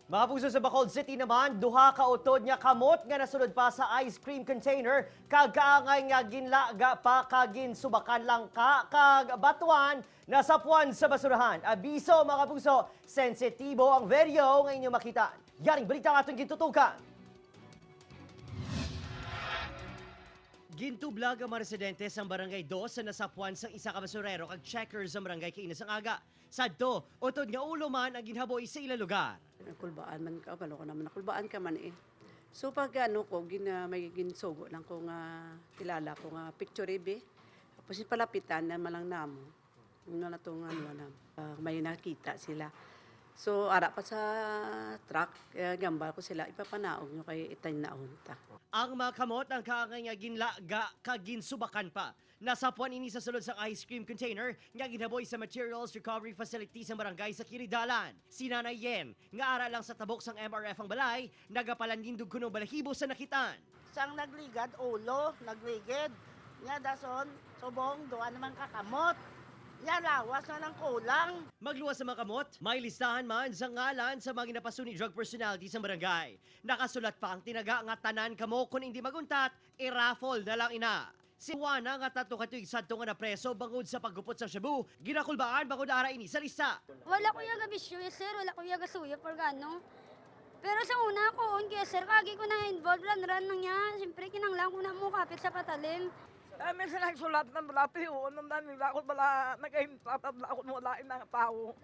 Mga puso sa Bacolod City naman, duha ka utod nga kamot nga nasunod pa sa ice cream container kagaangay nga ginlaga pa kagin subakan lang ka kag batuan nasapuan sa basurahan. Abiso mga puso, sensitibo ang video nga inyo makita. Yaring balita nga atong gintutukan. Gintublag ang mga residente sa barangay 2 sa nasapuan sang isa ka basurero kag checkers sa barangay Kainis ang aga. Sadto, utod nga ulo man ang ginhaboy sa ilang lugar. Nakulbaan man ka, palo ko naman nakulbaan ka man eh. So pag ko, may ginsugo lang ko nga kilala ko nga picture ibe. Tapos palapitan na malang namo. Ano na itong may nakita sila. So ara pa sa truck, gambal ko sila, ipapanaog nyo kay itay na unta. Ang mga kamot ang kaangay nga ginlaga kaginsubakan pa. Nasapuan ini sa sulod sa ice cream container nga ginhaboy sa Materials Recovery Facility sa barangay sa Kiridalan. Si Nanay Yen, nga ara lang sa tabok sang MRF ang balay, nagapalandindog kuno balahibo sa nakitaan. Sang nagligad, ulo, nagligid. Nga dason, subong, doon naman kakamot. Nga lawas na ng kulang. Magluwas sa mga kamot, may listahan man sa ngalan sa mga ginapasuni drug personality sa barangay. Nakasulat pa ang tinaga nga tanan kamo kung hindi maguntat, i-raffle na lang ina. Si Juana nga tato katuig sadto nga napreso bangod sa paggupot sa Cebu, ginakulbaan bangod ara ini sa lista. Wala ko yung bisyo, sir. Wala ko yung suya por gano. Pero sa una ko, sir, kagi ko na involved ran nang niya. Siyempre, kinanglang ko na mo kapit sa patalim. May sinagsulat ng malapi o nung nila ako bala nagahintratad na ako wala ng tao.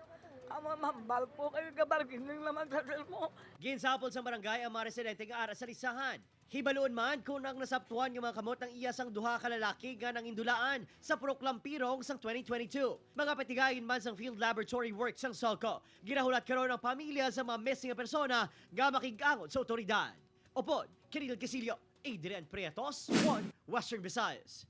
Ang mga mahambal po kayo gabargining naman sa mo. Ginsapol sa barangay ang mga residente nga ara sa listahan. Hibaloon man kung ang nasaptuan yung mga kamot ng iyasang duha ka lalaki nga nang indulaan sa Proklampirong sang 2022. Mga patigayin man sang field laboratory work sang Solco. Ginahulat karon ang pamilya sa mga missing na persona nga makigangon sa otoridad. Opod, Kiril Casilio, Adrian Prietos, 1 Western Visayas.